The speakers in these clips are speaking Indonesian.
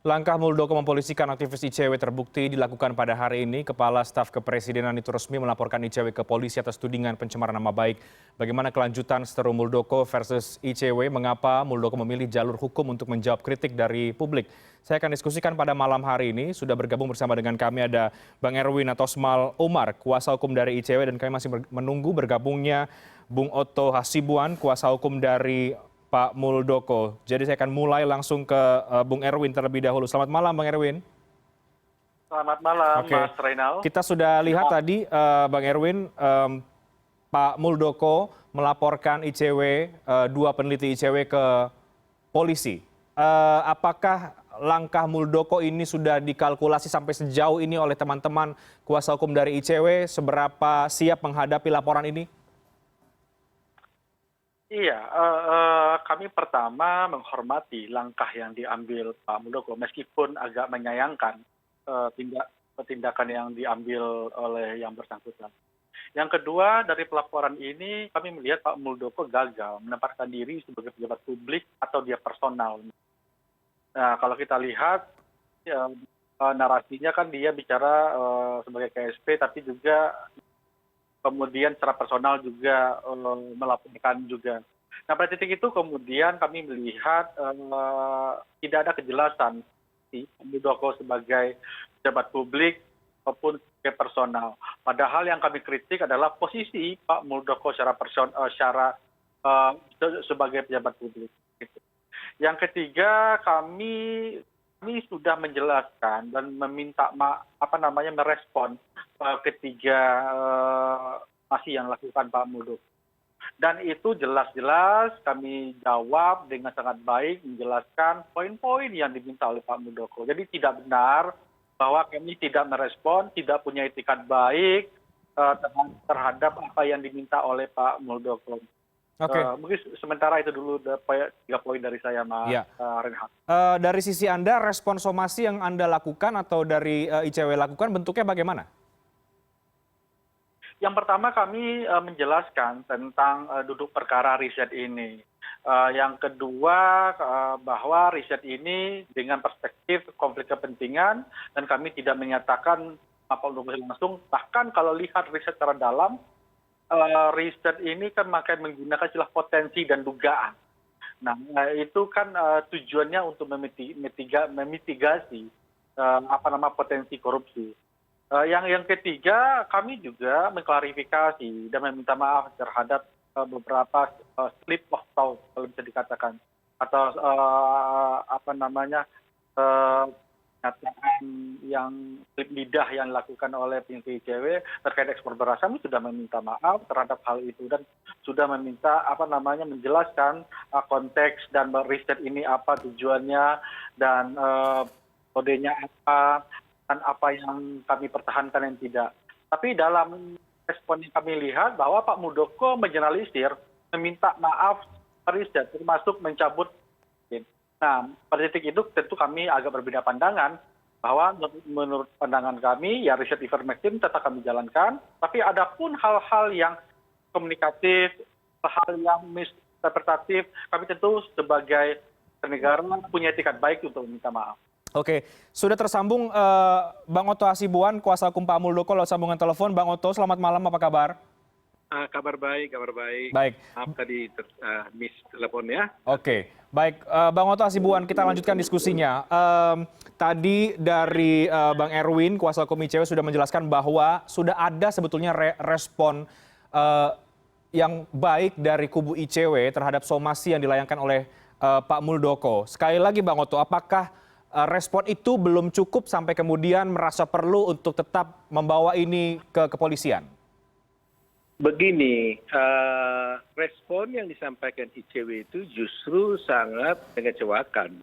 Langkah Muldoko mempolisikan aktivis ICW terbukti dilakukan pada hari ini. Kepala Staf Kepresidenan itu resmi melaporkan ICW ke polisi atas tudingan pencemaran nama baik. Bagaimana kelanjutan seteru Muldoko versus ICW? Mengapa Muldoko memilih jalur hukum untuk menjawab kritik dari publik? Saya akan diskusikan pada malam hari ini. Sudah bergabung bersama dengan kami ada Bang Erwin atau Smal Umar, kuasa hukum dari ICW, dan kami masih menunggu bergabungnya Bung Otto Hasibuan, kuasa hukum dari Pak Muldoko. Jadi saya akan mulai langsung ke Bung Erwin terlebih dahulu. Selamat malam Bang Erwin. Selamat malam, Oke, Mas Reynal. kita sudah lihat tadi Bang Erwin, Pak Muldoko melaporkan ICW, dua peneliti ICW ke polisi. Apakah langkah Muldoko ini sudah dikalkulasi sampai sejauh ini oleh teman-teman kuasa hukum dari ICW? Seberapa siap menghadapi laporan ini? Iya, kami pertama menghormati langkah yang diambil Pak Muldoko, meskipun agak menyayangkan tindakan yang diambil oleh yang bersangkutan. Yang kedua, dari pelaporan ini kami melihat Pak Muldoko gagal menempatkan diri sebagai pejabat publik atau dia personal. Nah, kalau kita lihat ya, narasinya kan dia bicara sebagai KSP, tapi juga kemudian secara personal juga melaporkan juga. Nah, pada titik itu kemudian kami melihat tidak ada kejelasan si Muldoko sebagai pejabat publik maupun sebagai personal. Padahal yang kami kritik adalah posisi Pak Muldoko sebagai pejabat publik. Gitu. Yang ketiga, kami sudah menjelaskan dan meminta merespon ketiga masih yang lakukan Pak Muldoko. Dan itu jelas-jelas kami jawab dengan sangat baik, menjelaskan poin-poin yang diminta oleh Pak Muldoko. Jadi tidak benar bahwa kami tidak merespon, tidak punya etikat baik terhadap apa yang diminta oleh Pak Muldoko. Mungkin sementara itu dulu 3 poin dari saya, Mas Reinhardt. Dari sisi Anda, respon somasi yang Anda lakukan atau dari ICW lakukan bentuknya bagaimana? Yang pertama kami menjelaskan tentang duduk perkara riset ini. Yang kedua bahwa riset ini dengan perspektif konflik kepentingan dan kami tidak menyatakan apa langsung. Bahkan kalau lihat riset secara dalam, riset ini kan makin menggunakan istilah potensi dan dugaan. Nah, itu kan tujuannya untuk memitigasi potensi korupsi. Yang ketiga, kami juga mengklarifikasi dan meminta maaf terhadap beberapa slip of tongue, kalau bisa dikatakan, atau pernyataan yang slip lidah yang dilakukan oleh penyidik ICW terkait ekspor beras. Kami sudah meminta maaf terhadap hal itu dan sudah meminta menjelaskan konteks dan riset ini apa tujuannya dan kodenya apa dan apa yang kami pertahankan yang tidak. Tapi dalam respon yang kami lihat bahwa Pak Muldoko mengeneralisir, meminta maaf riset, termasuk mencabut. Nah, pada titik itu tentu kami agak berbeda pandangan bahwa menurut pandangan kami ya riset ivermectin tetap kami jalankan, tapi ada pun hal-hal yang komunikatif, hal yang misinterpretatif, kami tentu sebagai negara punya etikat baik untuk meminta maaf. Oke, sudah tersambung Bang Otto Hasibuan, kuasa hukum Pak Muldoko lewat sambungan telepon. Bang Otto, selamat malam, apa kabar? Kabar baik. Baik. Maaf tadi miss teleponnya. Oke, baik. Bang Otto Hasibuan, kita lanjutkan diskusinya. Tadi dari Bang Erwin, kuasa hukum ICW sudah menjelaskan bahwa sudah ada sebetulnya respon yang baik dari kubu ICW terhadap somasi yang dilayangkan oleh Pak Muldoko. Sekali lagi Bang Otto, apakah respon itu belum cukup sampai kemudian merasa perlu untuk tetap membawa ini ke kepolisian? Begini, respon yang disampaikan ICW itu justru sangat mengecewakan.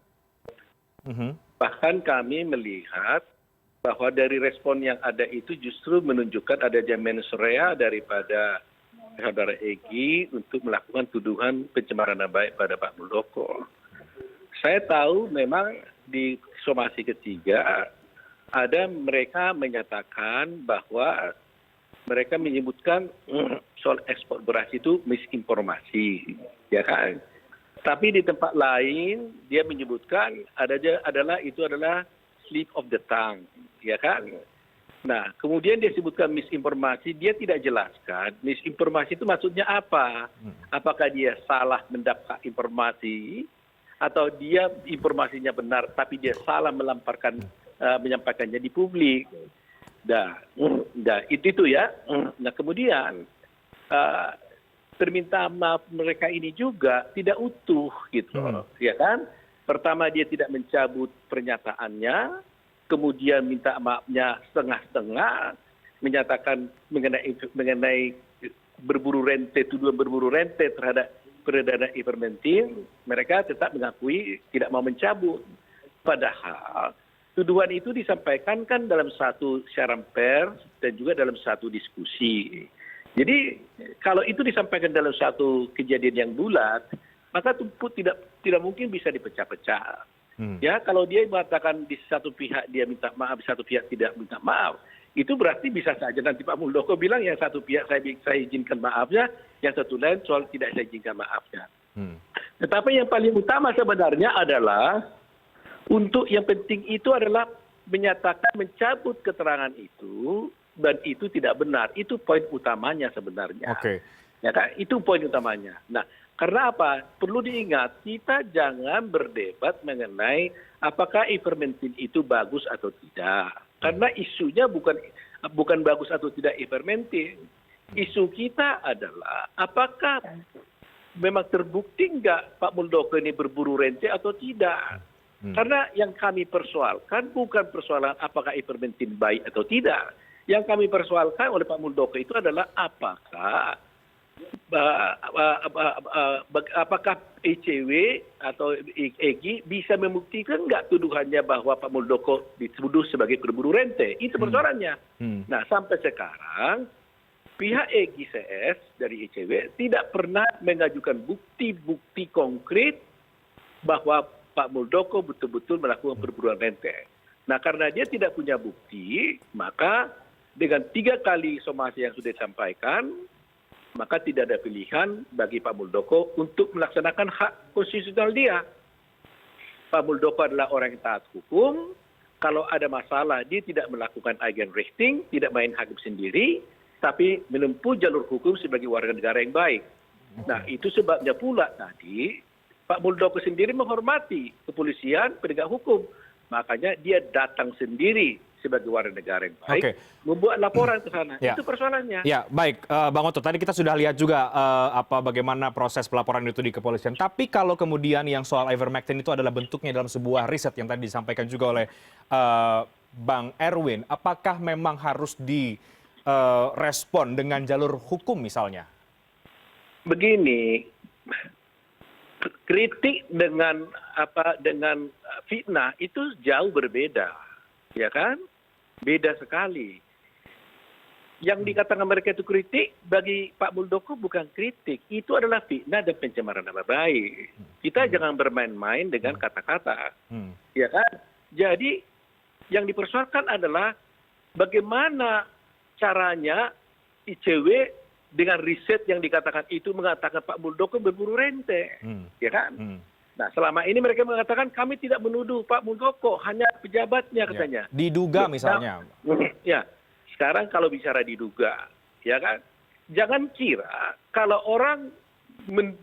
Bahkan kami melihat bahwa dari respon yang ada itu justru menunjukkan ada mens rea daripada saudara Egy untuk melakukan tuduhan pencemaran nama baik pada Pak Muldoko. Saya tahu memang di somasi ketiga ada mereka menyatakan bahwa mereka menyebutkan soal ekspor beras itu misinformasi, ya kan? Tapi di tempat lain dia menyebutkan itu adalah slip of the tongue, ya kan? Nah, kemudian dia sebutkan misinformasi, dia tidak jelaskan misinformasi itu maksudnya apa? Apakah dia salah mendapat informasi atau dia informasinya benar tapi dia salah menyampaikannya di publik? Itu ya. Nah, kemudian permintaan maaf mereka ini juga tidak utuh gitu, ya kan? Pertama dia tidak mencabut pernyataannya, kemudian minta maafnya setengah-setengah, menyatakan mengenai tuduhan berburu rente terhadap Perdana Ivermectin, mereka tetap mengakui tidak mau mencabut. Padahal tuduhan itu disampaikan kan dalam satu siaran pers dan juga dalam satu diskusi. Jadi kalau itu disampaikan dalam satu kejadian yang bulat, maka itu tidak mungkin bisa dipecah-pecah. Ya, kalau dia mengatakan di satu pihak dia minta maaf, di satu pihak tidak minta maaf, itu berarti bisa saja nanti Pak Muldoko bilang yang satu pihak saya izinkan maafnya, yang satu lain soal tidak saya izinkan maafnya. Tetapi yang paling utama sebenarnya adalah untuk yang penting itu adalah menyatakan mencabut keterangan itu. Dan itu tidak benar, itu poin utamanya sebenarnya. Ya kan? Itu poin utamanya. Nah, karena apa? Perlu diingat, kita jangan berdebat mengenai apakah ivermectin itu bagus atau tidak. Karena isunya bukan bagus atau tidak ivermectin. Isu kita adalah apakah memang terbukti nggak Pak Muldoko ini berburu rente atau tidak. Karena yang kami persoalkan bukan persoalan apakah ivermectin baik atau tidak. Yang kami persoalkan oleh Pak Muldoko itu adalah apakah ICW atau EGI bisa membuktikan nggak tuduhannya bahwa Pak Muldoko dituduh sebagai berburu rente. Itu persoalannya. Nah, sampai sekarang pihak EGI-CS dari ICW tidak pernah mengajukan bukti-bukti konkret bahwa Pak Muldoko betul-betul melakukan perburuan rente. Nah, karena dia tidak punya bukti, maka dengan 3 kali somasi yang sudah disampaikan, maka tidak ada pilihan bagi Pak Muldoko untuk melaksanakan hak konstitusional dia. Pak Muldoko adalah orang yang taat hukum. Kalau ada masalah, dia tidak melakukan eigenrechtting, tidak main hakim sendiri, tapi menempuh jalur hukum sebagai warga negara yang baik. Nah, itu sebabnya pula tadi Pak Muldoko sendiri menghormati kepolisian, penegak hukum. Makanya dia datang sendiri sebagai warga negara yang baik, membuat laporan ke sana. Itu persoalannya. Ya, baik, Bang Oto. Tadi kita sudah lihat juga bagaimana proses pelaporan itu di kepolisian. Tapi kalau kemudian yang soal ivermectin itu adalah bentuknya dalam sebuah riset yang tadi disampaikan juga oleh Bang Erwin, apakah memang harus direspon dengan jalur hukum misalnya? Begini, kritik dengan fitnah itu jauh berbeda, ya kan? Beda sekali. Yang dikatakan mereka itu kritik, bagi Pak Muldoko bukan kritik. Itu adalah fitnah dan pencemaran nama baik. Kita jangan bermain-main dengan kata-kata. Ya kan? Jadi yang dipersoalkan adalah bagaimana caranya ICW dengan riset yang dikatakan itu mengatakan Pak Muldoko berburu rente. Ya kan? Nah, selama ini mereka mengatakan kami tidak menuduh Pak Muldoko, hanya pejabatnya katanya. Diduga misalnya. Ya, sekarang kalau bicara diduga, ya kan, jangan kira kalau orang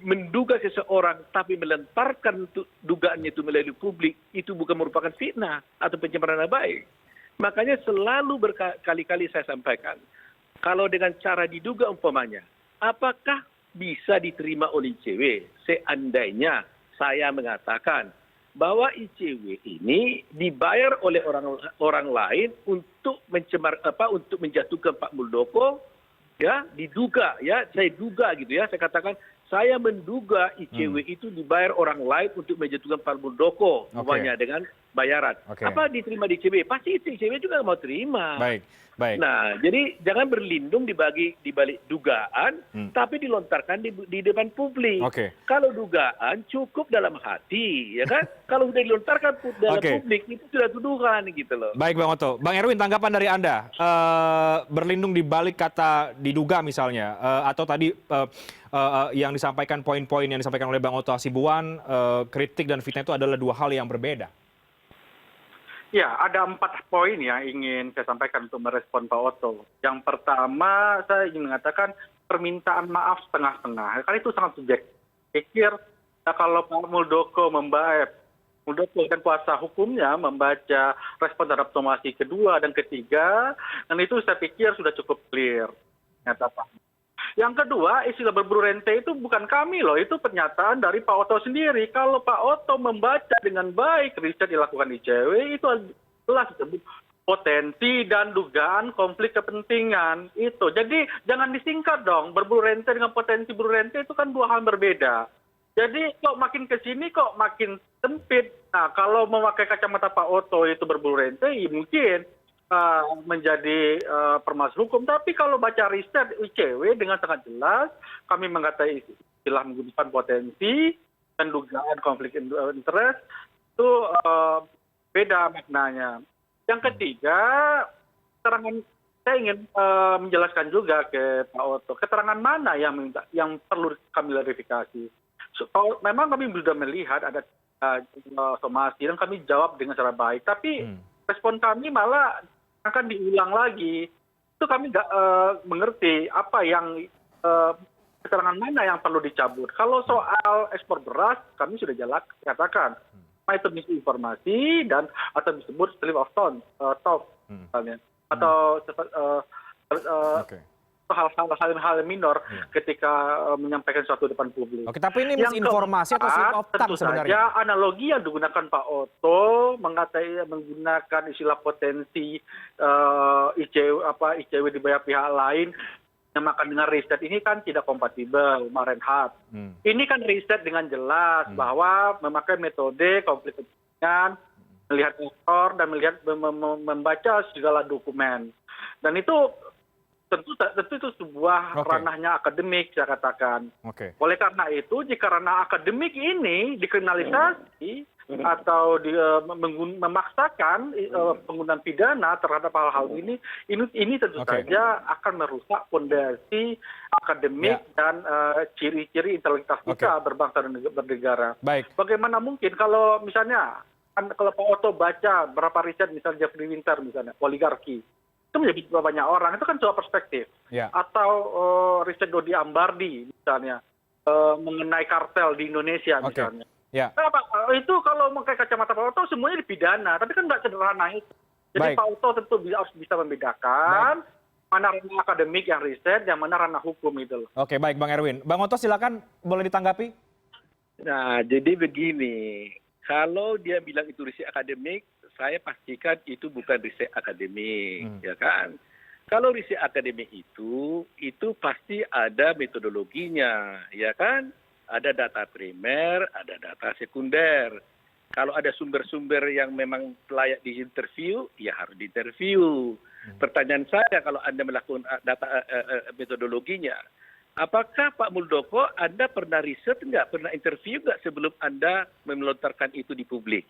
menduga seseorang tapi melemparkan dugaannya itu melalui publik, itu bukan merupakan fitnah atau pencemaran nama baik. Makanya selalu berkali-kali saya sampaikan, kalau dengan cara diduga umpamanya, apakah bisa diterima oleh ICW seandainya saya mengatakan bahwa ICW ini dibayar oleh orang lain untuk untuk menjatuhkan Pak Muldoko, ya, diduga, ya, saya duga gitu ya, saya katakan saya menduga ICW itu dibayar orang lain untuk menjatuhkan Pak Muldoko, umpamanya dengan bayaran. Oke. Apa diterima di ICW? Pasti ICW juga mau terima. Baik, baik. Nah, jadi jangan berlindung di balik dugaan, tapi dilontarkan di depan publik. Oke. Kalau dugaan cukup dalam hati, ya kan? Kalau sudah dilontarkan dalam Oke. publik itu sudah tuduhan gitu loh. Baik Bang Oto. Bang Erwin, tanggapan dari Anda. Berlindung di balik kata diduga misalnya, atau tadi yang disampaikan poin-poin yang disampaikan oleh Bang Oto Hasibuan, kritik dan fitnah itu adalah dua hal yang berbeda. Ya, ada 4 poin yang ingin saya sampaikan untuk merespon Pak Oto. Yang pertama, saya ingin mengatakan permintaan maaf setengah-setengah. Karena itu sangat subjektif. Pikir ya, kalau Pak Muldoko Muldoko dan kuasa hukumnya membaca respon terhadap somasi kedua dan ketiga, dan itu saya pikir sudah cukup clear. Yang kedua, istilah berburu rente itu bukan kami loh, itu pernyataan dari Pak Oto sendiri. Kalau Pak Oto membaca dengan baik riset dilakukan ICW, itu jelas disebut potensi dan dugaan konflik kepentingan. Itu. Jadi jangan disingkat dong, berburu rente dengan potensi berburu rente itu kan dua hal berbeda. Jadi kok makin ke sini kok makin sempit. Nah, kalau memakai kacamata Pak Oto itu berburu rente, ya mungkin menjadi permasalahan hukum. Tapi kalau baca riset ICW dengan sangat jelas, kami mengatakan istilah menggunakan potensi dan dugaan konflik interest itu beda maknanya. Yang ketiga, keterangan saya ingin menjelaskan juga ke Pak Oto, keterangan mana yang perlu kami klarifikasi. Memang kami sudah melihat ada somasi dan kami jawab dengan cara baik, tapi respon kami malah akan diulang lagi. Itu kami nggak mengerti apa yang keterangan mana yang perlu dicabut. Kalau soal ekspor beras, kami sudah katakan, itu misinformasi dan atau disebut slip of tongue, talk, misalnya, atau hal-hal minor ketika menyampaikan suatu depan publik. Oke, tapi ini misinformasi atau slip of tongue sebenarnya? Tentu saja analogi yang digunakan Pak Oto menggunakan istilah potensi ICW dibayar pihak lain menyamakan dengan riset ini kan tidak kompatibel, Mas Reinhardt. Ini kan riset dengan jelas bahwa memakai metode konflik kepentingan, melihat ekspor dan membaca segala dokumen. Dan itu tentu itu sebuah ranahnya akademik, saya katakan. Oleh karena itu, jika ranah akademik ini dikriminalisasi atau memaksakan penggunaan pidana terhadap hal-hal ini tentu saja akan merusak fondasi akademik dan ciri-ciri integritas kita berbangsa dan bernegara. Bagaimana mungkin kalau misalnya, kalau Pak Oto baca berapa riset misalnya Jeffrey Winter misalnya, oligarki, itu menjadi banyak orang, itu kan soal perspektif. Atau riset Dodi Ambardi misalnya, mengenai kartel di Indonesia misalnya. Nah, Pak, itu kalau memakai kacamata Pak Oto semuanya dipidana, tapi kan nggak sederhana itu. Jadi Pak Oto tentu harus bisa membedakan mana ranah akademik yang riset, yang mana ranah hukum itu loh. Oke, baik Bang Erwin. Bang Oto silakan, boleh ditanggapi? Nah, jadi begini, kalau dia bilang itu riset akademik, saya pastikan itu bukan riset akademik, ya kan? Kalau riset akademik itu pasti ada metodologinya, ya kan? Ada data primer, ada data sekunder. Kalau ada sumber-sumber yang memang layak diinterview, ya harus diinterview. Pertanyaan saya, kalau Anda melakukan data metodologinya, apakah Pak Muldoko Anda pernah riset nggak, pernah interview nggak sebelum Anda melontarkan itu di publik?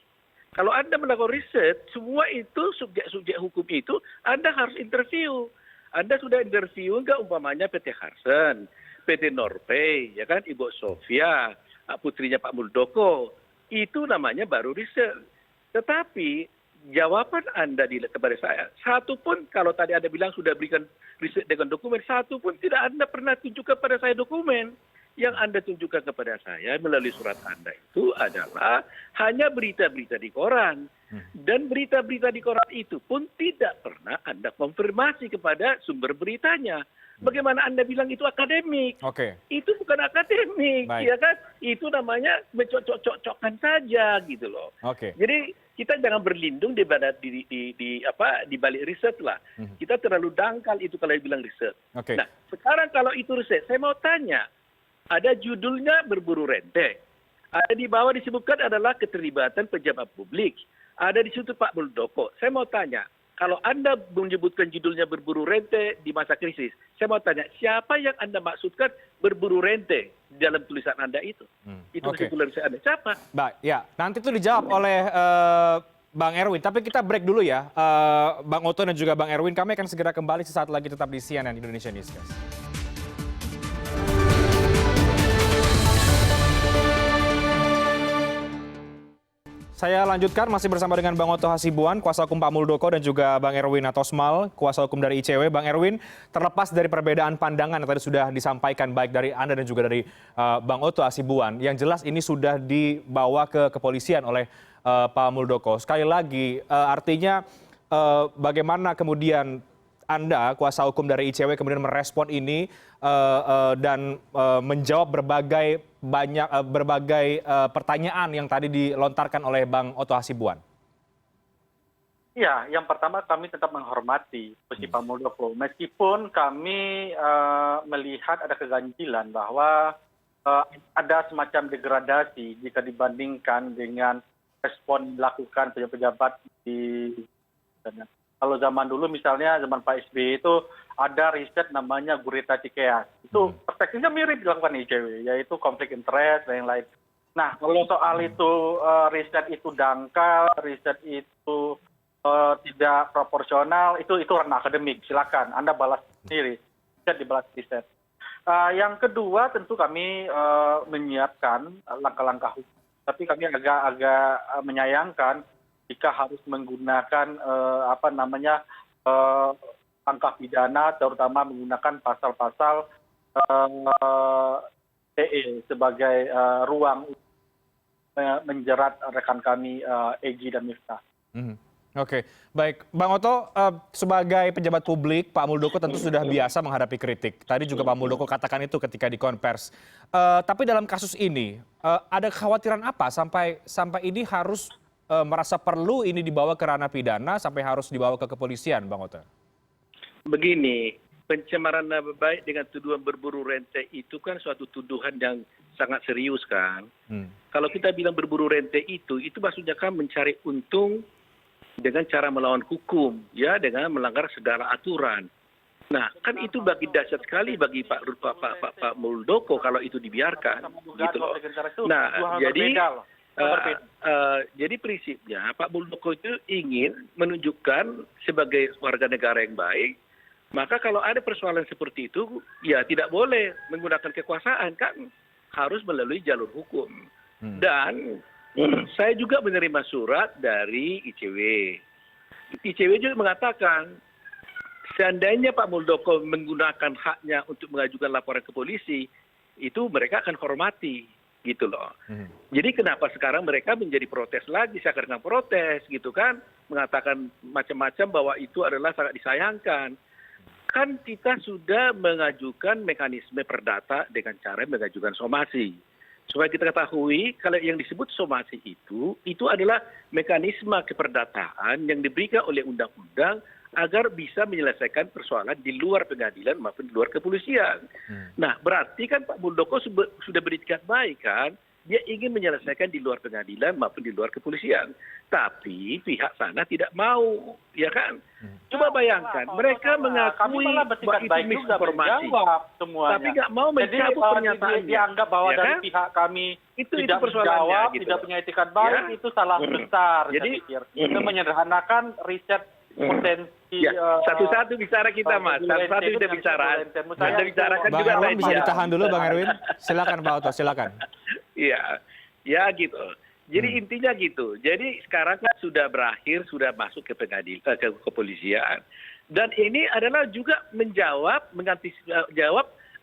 Kalau Anda melakukan riset, semua itu subjek-subjek hukum itu Anda harus interview. Anda sudah interview nggak umpamanya PT Harsen, PT Norpay, ya kan, Ibu Sofia, putrinya Pak Muldoko, itu namanya baru riset. Tetapi jawaban Anda kepada saya, satu pun kalau tadi Anda bilang sudah berikan riset dengan dokumen, satu pun tidak Anda pernah tunjukkan pada saya dokumen. Yang Anda tunjukkan kepada saya melalui surat Anda itu adalah hanya berita-berita di koran. Dan berita-berita di koran itu pun tidak pernah Anda konfirmasi kepada sumber beritanya. Bagaimana Anda bilang itu akademik? Itu bukan akademik, ya kan? Itu namanya mencocok-cocokkan saja gitu loh. Jadi kita jangan berlindung di balik riset lah. Kita terlalu dangkal itu kalau bilang riset. Nah, sekarang kalau itu riset, saya mau tanya, ada judulnya berburu rente. Ada di bawah disebutkan adalah keterlibatan pejabat publik. ada di situ Pak Muldoko. Saya mau tanya, kalau Anda menyebutkan judulnya berburu rente di masa krisis, saya mau tanya, siapa yang Anda maksudkan berburu rente di dalam tulisan Anda itu? Itu kesimpulan saya Anda. Siapa? Baik, ya. Nanti itu dijawab oleh Bang Erwin. Tapi kita break dulu ya, Bang Oto dan juga Bang Erwin. Kami akan segera kembali sesaat lagi tetap di CNN Indonesia Newscast. Saya lanjutkan masih bersama dengan Bang Oto Hasibuan, kuasa hukum Pak Muldoko, dan juga Bang Erwin Atosmal, kuasa hukum dari ICW. Bang Erwin, terlepas dari perbedaan pandangan yang tadi sudah disampaikan baik dari Anda dan juga dari Bang Oto Hasibuan, yang jelas ini sudah dibawa ke kepolisian oleh Pak Muldoko. Sekali lagi, artinya bagaimana kemudian Anda, kuasa hukum dari ICW, kemudian merespon ini dan menjawab berbagai pertanyaan yang tadi dilontarkan oleh Bang Oto Hasibuan? Ya, yang pertama kami tetap menghormati posisi Pak Muldoko. Meskipun kami melihat ada keganjilan bahwa ada semacam degradasi jika dibandingkan dengan respon dilakukan pejabat-pejabat di. Kalau zaman dulu misalnya zaman Pak SBY itu ada riset namanya Gurita Cikeas. Itu perspektifnya mirip dilakukan ICW, yaitu konflik interest dan yang lain. Nah, kalau soal itu riset itu dangkal, riset itu tidak proporsional, itu ranah akademik. Silakan Anda balas sendiri, riset dibalas riset. Yang kedua tentu kami menyiapkan langkah-langkah hukum. Tapi kami agak menyayangkan jika harus menggunakan langkah pidana, terutama menggunakan pasal-pasal TE sebagai ruang menjerat rekan kami Egy dan Miftah. Oke, baik. Bang Oto, sebagai pejabat publik, Pak Muldoko tentu sudah biasa menghadapi kritik. Tadi juga Pak Muldoko katakan itu ketika di konvers. Tapi dalam kasus ini, ada kekhawatiran apa sampai ini harus merasa perlu ini dibawa ke ranah pidana sampai harus dibawa ke kepolisian, Bang Oto? Begini, pencemaran nama baik dengan tuduhan berburu rente itu kan suatu tuduhan yang sangat serius kan. Kalau kita bilang berburu rente itu maksudnya kan mencari untung dengan cara melawan hukum, ya, dengan melanggar segala aturan. Nah, kan itu bagi dahsyat sekali bagi Pak Muldoko kalau itu dibiarkan, gitu loh. Nah, jadi prinsipnya Pak Muldoko itu ingin menunjukkan sebagai warga negara yang baik, maka kalau ada persoalan seperti itu, ya tidak boleh menggunakan kekuasaan, kan harus melalui jalur hukum. Dan saya juga menerima surat dari ICW. ICW juga mengatakan, seandainya Pak Muldoko menggunakan haknya untuk mengajukan laporan ke polisi, itu mereka akan hormati. Gitu loh. Jadi kenapa sekarang mereka menjadi protes lagi, seakan-akan protes gitu kan, mengatakan macam-macam bahwa itu adalah sangat disayangkan. Kan kita sudah mengajukan mekanisme perdata dengan cara mengajukan somasi. Supaya kita ketahui kalau yang disebut somasi itu adalah mekanisme keperdataan yang diberikan oleh undang-undang agar bisa menyelesaikan persoalan di luar pengadilan maupun di luar kepolisian. Nah, berarti kan Pak Muldoko sudah beritikat baik kan, dia ingin menyelesaikan di luar pengadilan maupun di luar kepolisian. Tapi pihak sana tidak mau, ya kan? Coba bayangkan, mereka mengakui bahwa itu misinformasi, tapi nggak mau mencabut pernyataannya. Dianggap bahwa ya dari kan? pihak kami itu tidak persoalannya, menjawab, gitu. tidak punya etikat baik, Ya. itu salah besar. Jadi, saya pikir. Itu menyederhanakan riset potensi. Ya, satu-satu bicara kita, Mas. Satu-satu kita bicara. Anda bicarakan Bang juga Erwin saya bisa diam. ditahan dulu, Bang Erwin. Silakan Pak Oto, silakan. Iya, ya gitu. Jadi intinya gitu. Jadi sekarang kan sudah berakhir, sudah masuk ke pengadilan, ke kepolisian. Dan ini adalah juga menjawab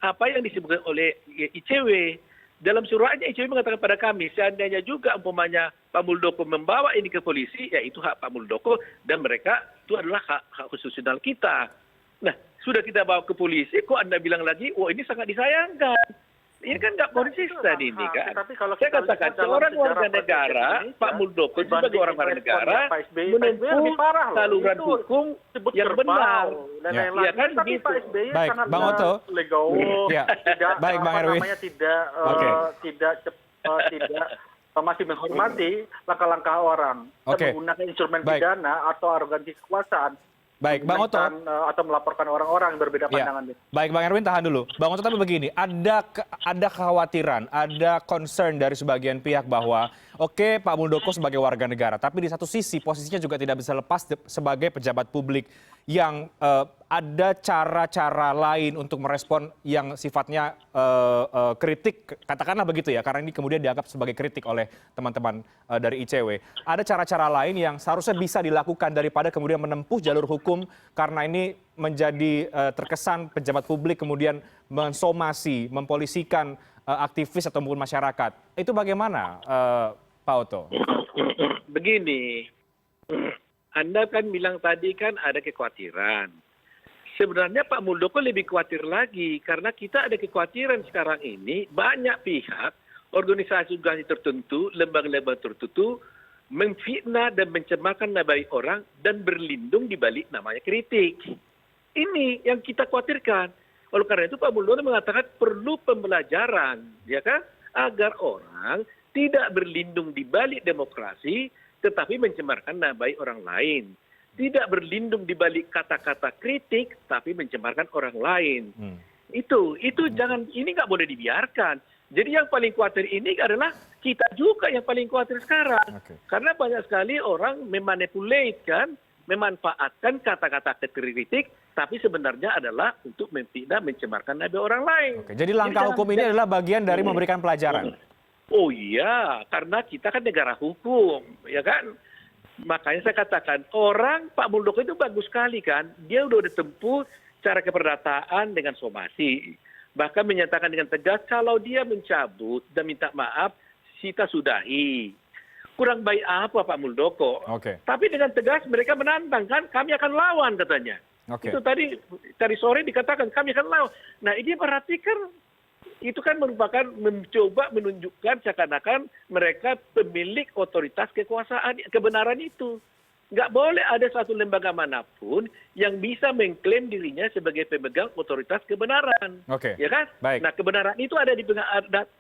apa yang disebutkan oleh ICW. Dalam suratnya ICW mengatakan pada kami, seandainya juga umpamanya Pak Muldoko membawa ini ke polisi, ya itu hak Pak Muldoko dan mereka itu adalah hak konstitusional kita. Nah, sudah kita bawa ke polisi, kok Anda bilang lagi, wah ini sangat disayangkan. Ini kan nggak konsisten ini kan. Saya katakan seorang warga negara, Pak Muldoko sebagai orang warga negara menempuh saluran hukum yang benar. Ya kan tapi Pak SBY Baik, sangat Bang Oto. legowo, Ya. tidak Baik, Bang Erwin. tidak Oke. tidak masih menghormati langkah-langkah orang Oke. dan menggunakan instrumen Baik. pidana atau arogansi kekuasaan. Baik, Bang Oto. Atau melaporkan orang-orang yang berbeda Ya. pandangan. Baik, Bang Erwin tahan dulu. Bang Oto, tapi begini, ada kekhawatiran, ada concern dari sebagian pihak bahwa oke, Pak Muldoko sebagai warga negara, tapi di satu sisi posisinya juga tidak bisa lepas sebagai pejabat publik yang ada cara-cara lain untuk merespon yang sifatnya kritik, katakanlah begitu ya, karena ini kemudian dianggap sebagai kritik oleh teman-teman dari ICW. Ada cara-cara lain yang seharusnya bisa dilakukan daripada kemudian menempuh jalur hukum karena ini menjadi terkesan pejabat publik kemudian mensomasi, mempolisikan aktivis ataupun masyarakat. Itu bagaimana, Pak Oto? Begini, Anda kan bilang tadi kan ada kekhawatiran. Sebenarnya Pak Muldoko lebih khawatir lagi karena kita ada kekhawatiran sekarang ini banyak pihak, organisasi tertentu, lembaga-lembaga tertentu memfitnah dan mencemarkan nama baik orang dan berlindung di balik namanya kritik. Ini yang kita khawatirkan. Oleh karena itu Pak Muldoko mengatakan perlu pembelajaran, ya kan, agar orang tidak berlindung di balik demokrasi, tetapi mencemarkan nama baik orang lain. Tidak berlindung di balik kata-kata kritik, tapi mencemarkan orang lain. Itu jangan, ini nggak boleh dibiarkan. Jadi yang paling khawatir ini adalah kita juga yang paling khawatir sekarang. Oke. Karena banyak sekali orang memanipulate kan, memanfaatkan kata-kata kritik, tapi sebenarnya adalah untuk memfitnah, mencemarkan nama orang lain. Oke, jadi langkah hukum ini adalah bagian dari memberikan pelajaran. Oh iya, karena kita kan negara hukum, ya kan? Makanya saya katakan, Pak Muldoko itu bagus sekali kan. Dia udah ditempuh cara keperdataan dengan somasi. Bahkan menyatakan dengan tegas, kalau dia mencabut dan minta maaf, kita sudahi. Kurang baik apa Pak Muldoko? Oke. Tapi dengan tegas mereka menantang kan, kami akan lawan katanya. Oke. Itu tadi sore dikatakan, kami akan lawan. Nah ini berarti kan, itu kan merupakan mencoba menunjukkan seakan-akan mereka pemilik otoritas kekuasaan, kebenaran itu. Nggak boleh ada satu lembaga manapun yang bisa mengklaim dirinya sebagai pemegang otoritas kebenaran. Oke. Ya kan? Baik. Nah kebenaran itu ada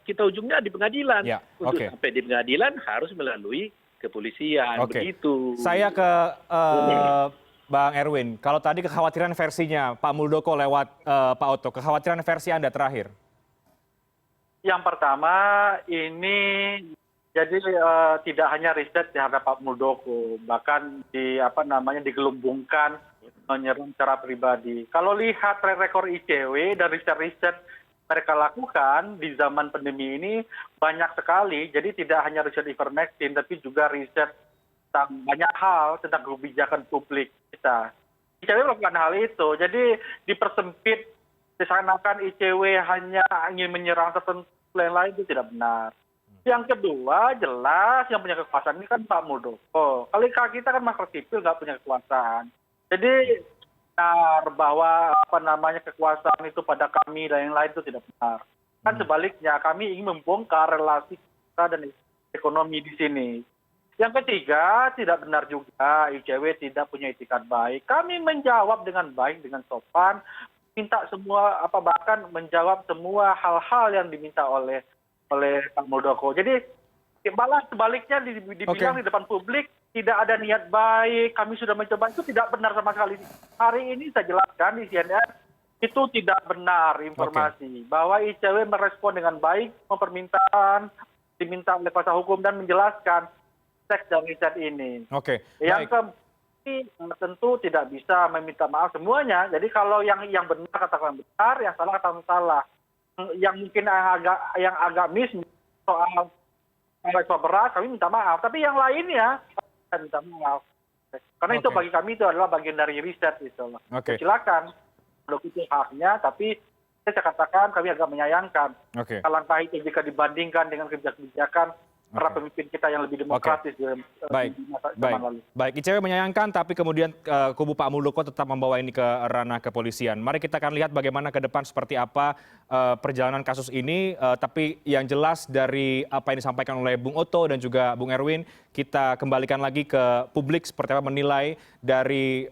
kita ujungnya di pengadilan. Ya, Untuk oke. sampai di pengadilan harus melalui kepolisian. Oke. Begitu. Saya ke Bang Erwin. Kalau tadi kekhawatiran versinya Pak Muldoko lewat Pak Oto, kekhawatiran versi Anda terakhir. Yang pertama ini jadi tidak hanya riset terhadap Pak Muldoko, bahkan digelembungkan menyerang secara pribadi. Kalau lihat track record ICW dan riset-riset mereka lakukan di zaman pandemi ini banyak sekali. Jadi tidak hanya riset ivermectin, tapi juga riset tentang banyak hal tentang kebijakan publik kita. ICW melakukan hal itu. Jadi dipersempit, disanakan ICW hanya ingin menyerang tertentu lain-lain, itu tidak benar. Yang kedua, jelas yang punya kekuasaan ini kan Pak Muldoko. Kalau kita kan masyarakat sipil nggak punya kekuasaan. Jadi benar bahwa kekuasaan itu pada kami dan yang lain itu tidak benar. Kan sebaliknya, kami ingin membongkar relasi kita dan ekonomi di sini. Yang ketiga, tidak benar juga ICW tidak punya itikat baik. Kami menjawab dengan baik, dengan sopan, minta semua bahkan menjawab semua hal-hal yang diminta oleh Pak Muldoko. Jadi malah sebaliknya dibilang di depan publik tidak ada niat baik, kami sudah mencoba, itu tidak benar sama sekali. Hari ini saya jelaskan di CNN itu tidak benar informasi bahwa ICW merespon dengan baik diminta oleh kuasa hukum dan menjelaskan teks dan riset ini. Oke. Yang tentu tidak bisa meminta maaf semuanya. Jadi kalau yang benar katakan benar, yang salah katakan salah. Yang mungkin yang agak miss soal ekspor beras, kami minta maaf. Tapi yang lainnya kita minta maaf. Karena itu bagi kami itu adalah bagian dari riset gitu loh. Silakan. Itu haknya, tapi saya katakan kami agak menyayangkan. Langkah itu jika dibandingkan dengan kebijakan para pemimpin kita yang lebih demokratis di zaman lalu. Baik, ICW menyayangkan, tapi kemudian kubu Pak Muldoko tetap membawa ini ke ranah kepolisian. Mari kita akan lihat bagaimana ke depan seperti apa perjalanan kasus ini, tapi yang jelas dari apa yang disampaikan oleh Bung Oto dan juga Bung Erwin, kita kembalikan lagi ke publik seperti apa menilai dari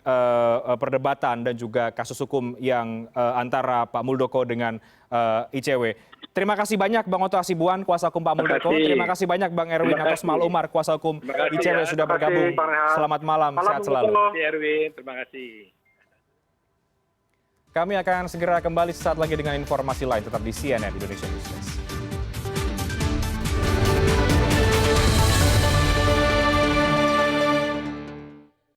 perdebatan dan juga kasus hukum yang antara Pak Muldoko dengan ICW. Terima kasih banyak Bang Oto Hasibuan, kuasa hukum Pak Muldoko. Terima kasih banyak Bang Erwin Atos Mal Umar, kuasa hukum ICW sudah bergabung. Selamat malam, sehat selalu. Terima kasih Erwin, terima kasih. Kami akan segera kembali sesaat lagi dengan informasi lain tetap di CNN Indonesia News.